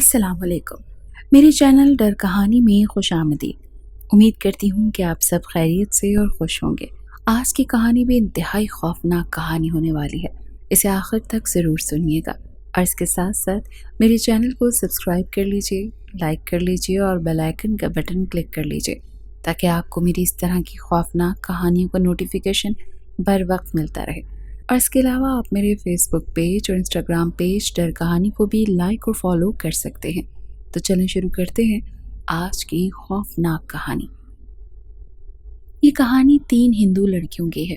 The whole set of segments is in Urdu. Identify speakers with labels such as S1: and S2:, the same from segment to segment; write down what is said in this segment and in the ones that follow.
S1: السلام علیکم، میرے چینل ڈر کہانی میں خوش آمدید۔ امید کرتی ہوں کہ آپ سب خیریت سے اور خوش ہوں گے۔ آج کی کہانی بھی انتہائی خوفناک کہانی ہونے والی ہے، اسے آخر تک ضرور سنیے گا، اور اس کے ساتھ ساتھ میرے چینل کو سبسکرائب کر لیجئے، لائک کر لیجئے اور بیل آئیکن کا بٹن کلک کر لیجئے تاکہ آپ کو میری اس طرح کی خوفناک کہانیوں کا نوٹیفیکیشن بر وقت ملتا رہے۔ اور اس کے علاوہ آپ میرے فیس بک پیج اور انسٹاگرام پیج ڈر کہانی کو بھی لائک اور فالو کر سکتے ہیں۔ تو چلیں شروع کرتے ہیں آج کی خوفناک کہانی۔ یہ کہانی 3 ہندو لڑکیوں کی ہے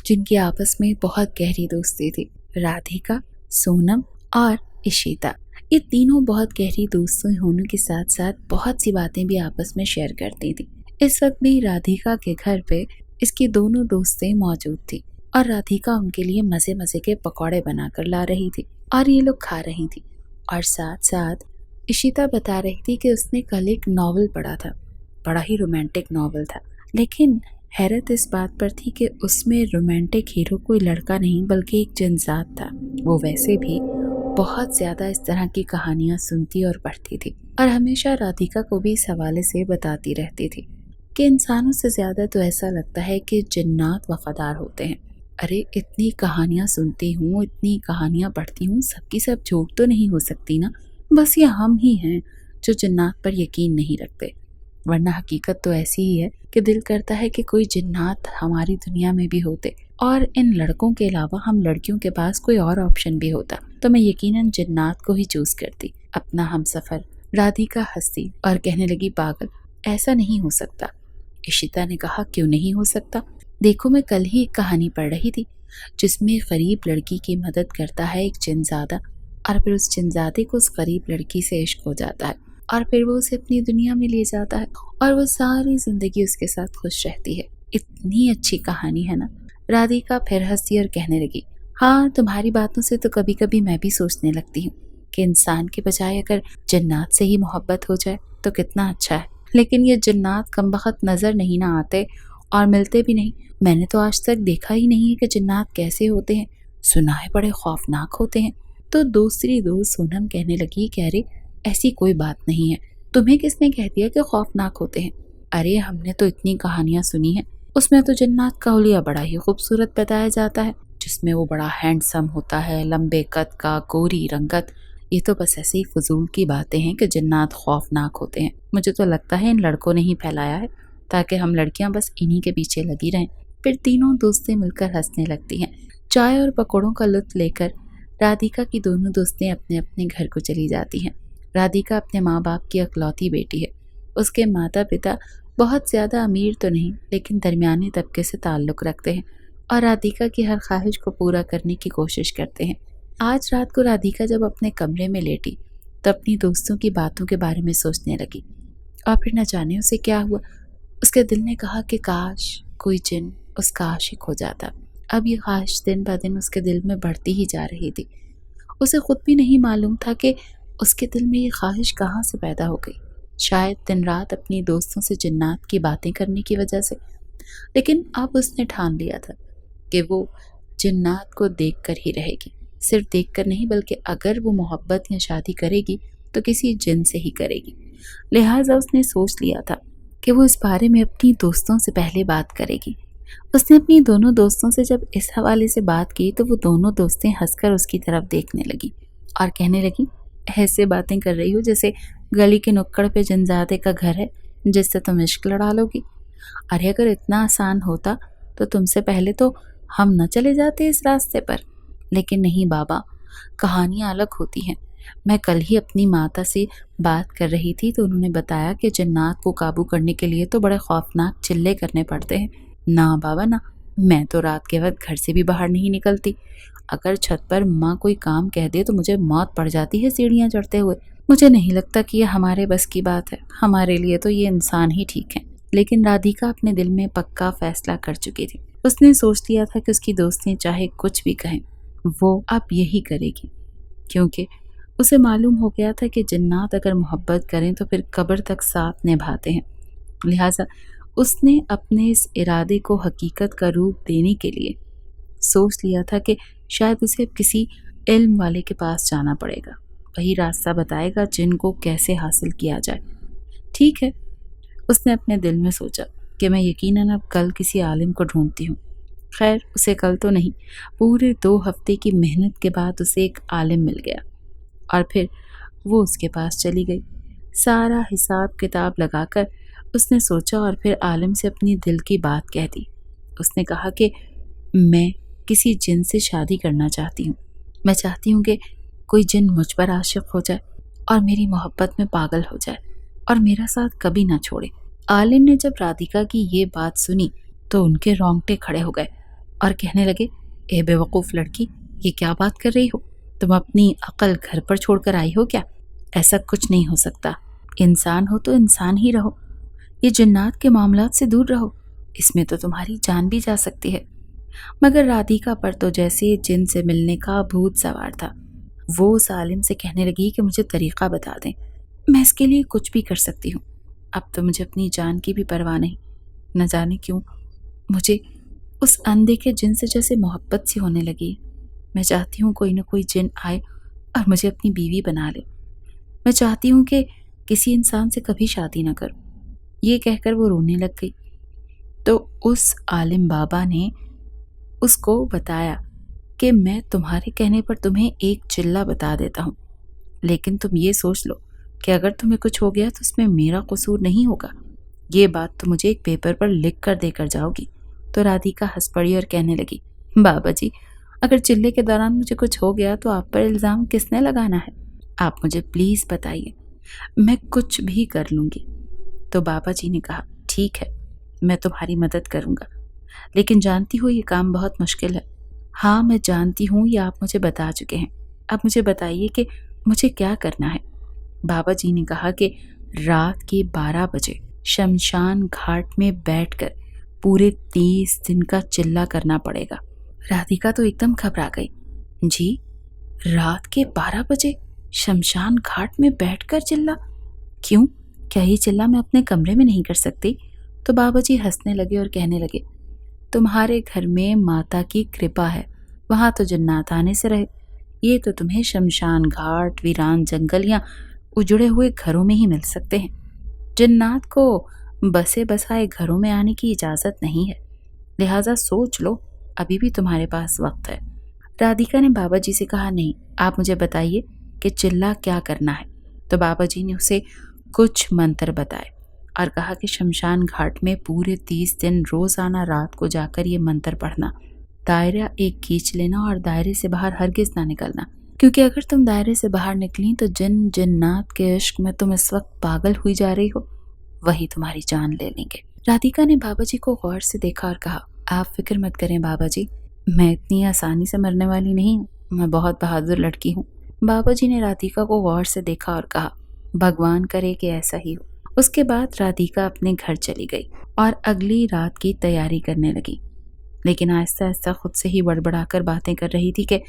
S1: جن کی آپس میں بہت گہری دوستی تھی۔ رادھیکا، سونم اور اشیتا، یہ تینوں بہت گہری دوستوں ہونے کے ساتھ ساتھ بہت سی باتیں بھی آپس میں شیئر کرتی تھیں۔ اس وقت بھی رادھیکا کے گھر پہ اس کی دونوں دوستیں موجود تھیں اور رادھیکا ان کے لیے مزے مزے کے پکوڑے بنا کر لا رہی تھی اور یہ لوگ کھا رہی تھی۔ اور ساتھ ساتھ اشیتا بتا رہی تھی کہ اس نے کل ایک ناول پڑھا تھا، بڑا ہی رومانٹک ناول تھا، لیکن حیرت اس بات پر تھی کہ اس میں رومانٹک ہیرو کوئی لڑکا نہیں بلکہ ایک جنزات تھا۔ وہ ویسے بھی بہت زیادہ اس طرح کی کہانیاں سنتی اور پڑھتی تھی اور ہمیشہ رادھیکا کو بھی اس حوالے سے بتاتی رہتی تھی کہ انسانوں سے زیادہ تو ایسا لگتا ہے کہ جنات وفادار ہوتے ہیں۔ ارے اتنی کہانیاں سنتی ہوں، اتنی کہانیاں پڑھتی ہوں، سب کی سب جھوٹ تو نہیں ہو سکتی نا، بس یہ ہم ہی ہیں جو جنات پر یقین نہیں رکھتے، ورنہ حقیقت تو ایسی ہی ہے کہ دل کرتا ہے کہ کوئی جنات ہماری دنیا میں بھی ہوتے اور ان لڑکوں کے علاوہ ہم لڑکیوں کے پاس کوئی اور آپشن بھی ہوتا تو میں یقیناً جنات کو ہی چوز کرتی اپنا ہم سفر۔ رادھیکا ہنسی اور کہنے لگی، پاگل، ایسا نہیں ہو سکتا۔ اشیتا نے کہا، کیوں نہیں ہو سکتا؟ دیکھو، میں کل ہی ایک کہانی پڑھ رہی تھی جس میں غریب لڑکی کی مدد کرتا ہے ایک جنزادہ، اور پھر اس جنزادے کو اس غریب لڑکی سے عشق ہو جاتا ہے اور پھر وہ اسے اپنی دنیا میں لے جاتا ہے اور وہ ساری زندگی اس کے ساتھ خوش رہتی ہے۔ اتنی اچھی کہانی ہے نا؟ رادھیکا پھر ہنسی اور کہنے لگی، ہاں، تمہاری باتوں سے تو کبھی کبھی میں بھی سوچنے لگتی ہوں کہ انسان کے بجائے اگر جنات سے ہی محبت ہو جائے تو کتنا اچھا ہے، لیکن یہ جنات کمبخت نظر نہیں نہ آتے اور ملتے بھی نہیں۔ میں نے تو آج تک دیکھا ہی نہیں ہے کہ جنات کیسے ہوتے ہیں، سنا ہے بڑے خوفناک ہوتے ہیں۔ تو دوسری دوست سونم کہنے لگی کہ ارے ایسی کوئی بات نہیں ہے، تمہیں کس نے کہہ دیا کہ خوفناک ہوتے ہیں؟ ارے ہم نے تو اتنی کہانیاں سنی ہیں، اس میں تو جنات کا حلیہ بڑا ہی خوبصورت بتایا جاتا ہے، جس میں وہ بڑا ہینڈسم ہوتا ہے، لمبے قد کا، گوری رنگت۔ یہ تو بس ایسے ہی فضول کی باتیں ہیں کہ جنات خوفناک ہوتے ہیں۔ مجھے تو لگتا ہے ان لڑکوں نے ہی پھیلایا ہے تاکہ ہم لڑکیاں بس انہی کے پیچھے لگی رہیں۔ پھر تینوں دوستیں مل کر ہنسنے لگتی ہیں۔ چائے اور پکوڑوں کا لطف لے کر رادھیکا کی دونوں دوستیں اپنے اپنے گھر کو چلی جاتی ہیں۔ رادھیکا اپنے ماں باپ کی اکلوتی بیٹی ہے۔ اس کے ماتا پتا بہت زیادہ امیر تو نہیں لیکن درمیانی طبقے سے تعلق رکھتے ہیں اور رادھیکا کی ہر خواہش کو پورا کرنے کی کوشش کرتے ہیں۔ آج رات کو رادھیکا جب اپنے کمرے میں لیٹی تو اپنی دوستوں کی باتوں کے بارے میں سوچنے لگی، اور پھر نہ جانے اسے کیا ہوا، اس کے دل نے کہا کہ کاش کوئی جن اس کا عاشق ہو جاتا۔ اب یہ خواہش دن بہ دن اس کے دل میں بڑھتی ہی جا رہی تھی۔ اسے خود بھی نہیں معلوم تھا کہ اس کے دل میں یہ خواہش کہاں سے پیدا ہو گئی، شاید دن رات اپنی دوستوں سے جنات کی باتیں کرنے کی وجہ سے، لیکن اب اس نے ٹھان لیا تھا کہ وہ جنات کو دیکھ کر ہی رہے گی، صرف دیکھ کر نہیں بلکہ اگر وہ محبت یا شادی کرے گی تو کسی جن سے ہی کرے گی۔ لہٰذا اس نے سوچ لیا تھا کہ وہ اس بارے میں اپنی دوستوں سے پہلے بات کرے گی۔ اس نے اپنی دونوں دوستوں سے جب اس حوالے سے بات کی تو وہ دونوں دوستیں ہنس کر اس کی طرف دیکھنے لگی اور کہنے لگی، ایسے باتیں کر رہی ہو جیسے گلی کے نکڑ پہ جنزادے کا گھر ہے جس سے تم عشق لڑا لو گی۔ ارے اگر اتنا آسان ہوتا تو تم سے پہلے تو ہم نہ چلے جاتے اس راستے پر، لیکن نہیں بابا، کہانیاں الگ ہوتی ہیں۔ میں کل ہی اپنی ماتا سے بات کر رہی تھی تو انہوں نے بتایا کہ جنات کو قابو کرنے کے لیے تو بڑے خوفناک چلے کرنے پڑتے ہیں۔ نہ بابا نہ، میں تو رات کے وقت گھر سے بھی باہر نہیں نکلتی، اگر چھت پر ماں کوئی کام کہہ دے تو مجھے موت پڑ جاتی ہے سیڑھیاں چڑھتے ہوئے۔ مجھے نہیں لگتا کہ یہ ہمارے بس کی بات ہے، ہمارے لیے تو یہ انسان ہی ٹھیک ہے۔ لیکن رادھیکا اپنے دل میں پکا فیصلہ کر چکی تھی۔ اس نے سوچ لیا تھا کہ اس کی دوستیں چاہے کچھ بھی کہیں وہ اب یہی کرے گی، کیونکہ اسے معلوم ہو گیا تھا کہ جنات اگر محبت کریں تو پھر قبر تک ساتھ نبھاتے ہیں۔ لہٰذا اس نے اپنے اس ارادے کو حقیقت کا روپ دینے کے لیے سوچ لیا تھا کہ شاید اسے اب کسی علم والے کے پاس جانا پڑے گا وہی راستہ بتائے گا جن کو کیسے حاصل کیا جائے۔ ٹھیک ہے، اس نے اپنے دل میں سوچا کہ میں یقیناً اب کل کسی عالم کو ڈھونڈتی ہوں۔ خیر اسے کل تو نہیں، پورے 2 ہفتے کی محنت کے بعد اسے ایک عالم مل گیا اور پھر وہ اس کے پاس چلی گئی۔ سارا حساب کتاب لگا کر اس نے سوچا اور پھر عالم سے اپنی دل کی بات کہہ دی۔ اس نے کہا کہ میں کسی جن سے شادی کرنا چاہتی ہوں۔ میں چاہتی ہوں کہ کوئی جن مجھ پر عاشق ہو جائے اور میری محبت میں پاگل ہو جائے اور میرا ساتھ کبھی نہ چھوڑے۔ عالم نے جب رادھیکا کی یہ بات سنی تو ان کے رونگٹے کھڑے ہو گئے اور کہنے لگے، اے بے وقوف لڑکی، یہ کیا بات کر رہی ہو؟ تم اپنی عقل گھر پر چھوڑ کر آئی ہو کیا؟ ایسا کچھ نہیں ہو سکتا۔ انسان ہو تو انسان ہی رہو، یہ جنات کے معاملات سے دور رہو، اس میں تو تمہاری جان بھی جا سکتی ہے۔ مگر رادھیکا پر تو جیسے جن سے ملنے کا بھوت سوار تھا۔ وہ اس عالم سے کہنے لگی کہ مجھے طریقہ بتا دیں، میں اس کے لیے کچھ بھی کر سکتی ہوں۔ اب تو مجھے اپنی جان کی بھی پرواہ نہیں۔ نہ جانے کیوں مجھے اس اندیکھے جن سے جیسے محبت سی ہونے لگی ہے۔ میں چاہتی ہوں کوئی نہ کوئی جن آئے اور مجھے اپنی بیوی بنا لے۔ میں چاہتی ہوں کہ کسی انسان سے کبھی شادی نہ کروں۔ یہ کہہ کر وہ رونے لگ گئی۔ تو اس عالم بابا نے اس کو بتایا کہ میں تمہارے کہنے پر تمہیں ایک چلہ بتا دیتا ہوں، لیکن تم یہ سوچ لو کہ اگر تمہیں کچھ ہو گیا تو اس میں میرا قصور نہیں ہوگا۔ یہ بات تو مجھے ایک پیپر پر لکھ کر دے کر جاؤ گی۔ تو رادھیکا ہنس پڑی اور کہنے لگی، بابا جی اگر چلے کے دوران مجھے کچھ ہو گیا تو آپ پر الزام کس نے لگانا ہے؟ آپ مجھے پلیز بتائیے، میں کچھ بھی کر لوں گی۔ تو بابا جی نے کہا، ٹھیک ہے میں تمہاری مدد کروں گا، لیکن جانتی ہو یہ کام بہت مشکل ہے۔ ہاں میں جانتی ہوں، یہ آپ مجھے بتا چکے ہیں۔ اب مجھے بتائیے کہ مجھے کیا کرنا ہے۔ بابا جی نے کہا کہ رات کے 12 بجے شمشان گھاٹ میں بیٹھ کر پورے 30 دن کا چلہ کرنا پڑے گا۔ رادھیکا تو ایک دم گھبرا گئی۔ جی رات کے 12 بجے شمشان گھاٹ میں بیٹھ کر چلہ؟ کیوں، کیا یہ چلہ میں اپنے کمرے میں نہیں کر سکتی؟ تو بابا جی ہنسنے لگے اور کہنے لگے، تمہارے گھر میں ماتا کی کرپا ہے، وہاں تو جنات آنے سے رہے۔ یہ تو تمہیں شمشان گھاٹ، ویران جنگل یا اجڑے ہوئے گھروں میں ہی مل سکتے ہیں۔ جنات کو بسے بسائے گھروں میں آنے کی اجازت نہیں ہے، لہٰذا سوچ لو، ابھی بھی تمہارے پاس وقت ہے۔ رادھیکا نے بابا جی سے کہا، نہیں آپ مجھے بتائیے کہ چلہ کیا کرنا ہے۔ تو بابا جی نے اسے کچھ منتر بتائے اور کہا کہ شمشان گھاٹ میں پورے 30 دن روزانہ رات کو جا کر یہ منتر پڑھنا، دائرہ ایک کھینچ لینا اور دائرے سے باہر ہرگز نہ نکلنا، کیونکہ اگر تم دائرے سے باہر نکلیں تو جنات کے عشق میں تم اس وقت پاگل ہوئی جا رہی ہو، وہی تمہاری جان لے لیں گے۔ رادھیکا نے بابا جی کو غور سے دیکھا اور کہا، آپ فکر مت کریں بابا جی، میں اتنی آسانی سے مرنے والی نہیں ہوں، میں بہت بہادر لڑکی ہوں۔ بابا جی نے رادھیکا کو غور سے دیکھا اور کہا، بھگوان کرے کہ ایسا ہی ہو۔ اس کے بعد رادھیکا اپنے گھر چلی گئی اور اگلی رات کی تیاری کرنے لگی، لیکن آہستہ آہستہ خود سے ہی بڑبڑا کر باتیں کر رہی تھی کہ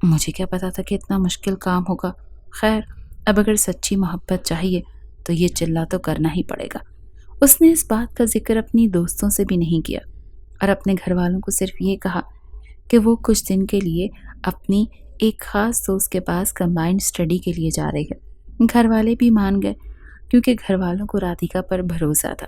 S1: مجھے کیا پتا تھا کہ اتنا مشکل کام ہوگا۔ خیر اب اگر سچی محبت چاہیے تو یہ چلہ تو کرنا ہی پڑے گا۔ اس نے اس بات کا ذکر اپنی دوستوں سے بھی نہیں کیا اور اپنے گھر والوں کو صرف یہ کہا کہ وہ کچھ دن کے لیے اپنی ایک خاص دوست کے پاس کمبائنڈ اسٹڈی کے لیے جا رہی ہے۔ گھر والے بھی مان گئے کیونکہ گھر والوں کو رادھیکا پر بھروسہ تھا۔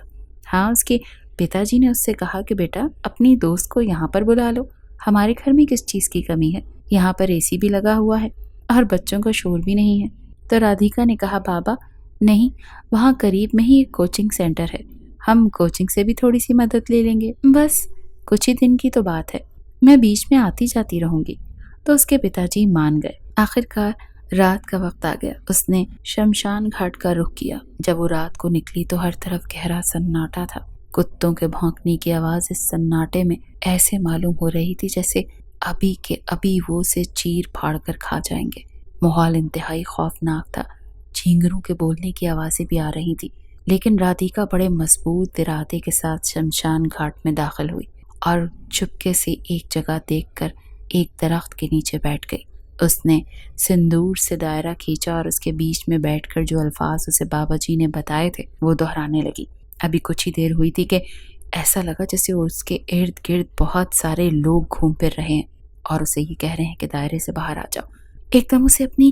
S1: ہاں اس کے پتا جی نے اس سے کہا کہ بیٹا اپنی دوست کو یہاں پر بلا لو، ہمارے گھر میں کس چیز کی کمی ہے، یہاں پر AC بھی لگا ہوا ہے اور بچوں کا شور بھی نہیں ہے۔ تو رادھیکا نے کہا، بابا نہیں، وہاں قریب میں ہی ایک کوچنگ سینٹر ہے، ہم کوچنگ سے بھی تھوڑی سی مدد لے لیں گے، بس کچھ ہی دن کی تو بات ہے، میں بیچ میں آتی جاتی رہوں گی۔ تو اس کے پتا جی مان گئے۔ آخرکار رات کا وقت آ گیا۔ اس نے شمشان گھاٹ کا رخ کیا۔ جب وہ رات کو نکلی تو ہر طرف گہرا سناٹا تھا۔ کتوں کے بھونکنے کی آواز اس سناٹے میں ایسے معلوم ہو رہی تھی جیسے ابھی کے ابھی وہ اسے چیر پھاڑ کر کھا جائیں گے۔ ماحول انتہائی خوفناک تھا۔ جھینگروں کے بولنے کی آوازیں بھی آ رہی تھی، لیکن رادھیکا بڑے مضبوط ارادے کے ساتھ شمشان گھاٹ میں داخل ہوئی اور چپکے سے ایک جگہ دیکھ کر ایک درخت کے نیچے بیٹھ گئی۔ اس نے سندور سے دائرہ کھینچا اور اس کے بیچ میں بیٹھ کر جو الفاظ اسے بابا جی نے بتائے تھے وہ دہرانے لگی۔ ابھی کچھ ہی دیر ہوئی تھی کہ ایسا لگا جیسے اس کے ارد گرد بہت سارے لوگ گھوم پھر رہے ہیں اور اسے یہ کہہ رہے ہیں کہ دائرے سے باہر آ جاؤ۔ ایک دم اسے اپنی